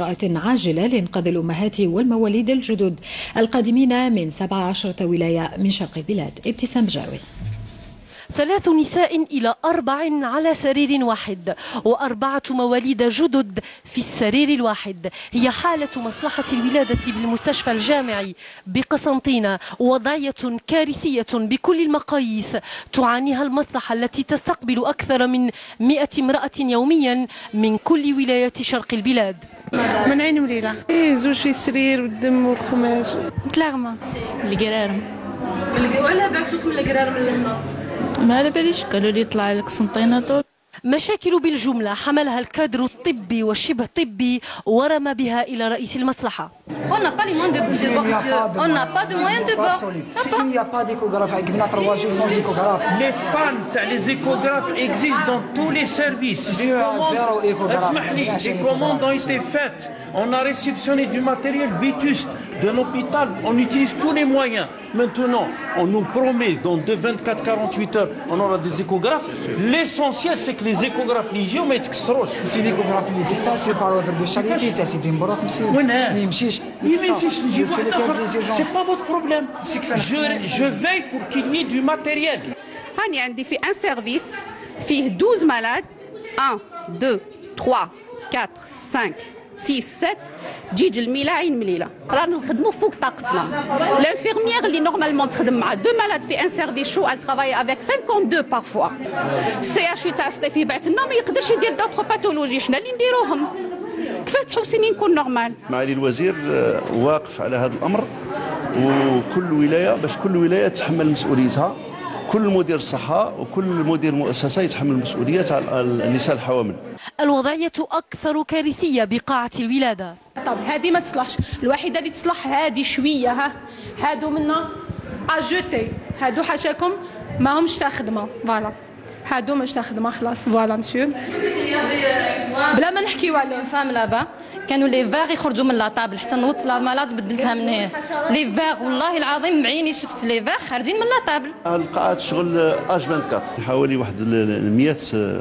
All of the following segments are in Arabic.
إجراءات عاجلة لإنقاذ الأمهات والمواليد الجدد القادمين من 17 ولاية من شرق البلاد. ابتسام جاوي. 3 نساء إلى 4 على سرير واحد و4 مواليد جدد في السرير الواحد هي حالة مصلحة الولادة بالمستشفى الجامعي بقسنطينة، وضعية كارثية بكل المقاييس تعانيها المصلحة التي تستقبل أكثر من 100 امرأة يوميا من كل ولايات شرق البلاد. من عين وليلة زوج في السرير والدم والخماج تلاغمة القرارم. وعلى بعتوكم القرارم لهنا؟ ما على باليش، قالوا لي طلع لك قسنطينة طول. مشاكل بالجملة حملها الكادر الطبي والشبه طبي ورمى بها إلى رئيس المصلحة. On n'a pas les moyens de bord. On n'a pas de moyens de bord. Il n'y a pas d'échographe avec 3 jours sans échographe. Les pannes, les échographes existent dans tous les services. Les commandes ont été faites. On a réceptionné du matériel vétuste de l'hôpital. On utilise tous les moyens. Maintenant, on nous promet dans 24-48 heures, on aura des échographes. L'essentiel, c'est que les échographes ليجيو ما يتكسروش. سي ليكوغراف اللي حتى سي باروفر دو شاريتي حتى سي دي مبروك مسيو. وين؟ ما يمشيش. C'est pas votre problème. Je veille pour qu'il y ait du matériel. هاني عندي في ان سيرفيس فيه 12 مالاد 1 2 3 4 5 6 7 جيج الميله عين مليله. رانا نخدموا فوق طاقتنا. الانفيرميير اللي نورمالمون تخدم مع 2 مالاد في ان سيرفيس شو ال ترافاي افيك 52 بارفوا. السي اش تاع سطيفي بعت لنا ما يقدرش يدير دوطخ باثولوجي، حنا اللي نديروهم. كيفاش تحوسيني نكون نورمال؟ معالي الوزير واقف على هذا الامر، وكل ولايه باش كل ولايه تحمل مسؤوليتها، كل مدير الصحه وكل مدير مؤسسه يتحمل مسؤوليه على النساء الحوامل. الوضعيه اكثر كارثيه بقاعه الولاده. طب هذه ما تصلحش، الوحيده اللي تصلح هذه شويه. هادو منا اجوتي، هادو حاشاكم ما همش تخدمه. فوالا هادو مش تخدمه خلاص. فوالا مسيو بلا ما نحكيو عليه. فام لابا كانوا لي فاغ يخرجوا من لاطابل حتى نوصل المالاد بدلتها من هنا. لي فاغ والله العظيم بعيني شفت لي فاغ خارجين من لاطابل. القاعه تشغل اج 24 حوالي واحد 100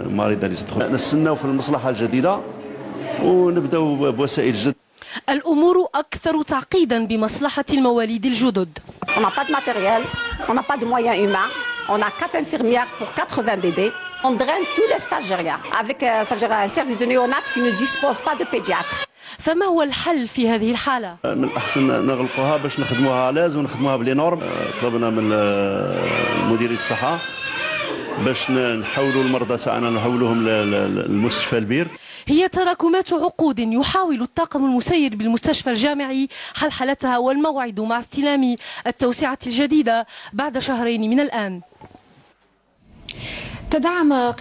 مريضه اللي تدخل. نستناو في المصلحه الجديده ونبداو بوسائل جديده. الامور اكثر تعقيدا بمصلحه المواليد الجدد. On n'a pas de matériel, on n'a pas de moyens humains, on a 4 infirmières pour 80 bébés. On draine tous les stagiaires avec un service de néonat qui ne dispose pas de pédiatre. فما هو الحل في هذه الحالة؟ من الأحسن نغلقوها باش نخدموها لاز ونخدموها بلي نورم. طلبنا من مديرية الصحة باش نحولوا المرضى تاعنا نحولوهم للمستشفى البير. هي تراكمات عقود يحاول الطاقم المسير بالمستشفى الجامعي حلحلتها، والموعد مع استلام التوسعة الجديدة بعد 2 شهرين من الآن. تدعم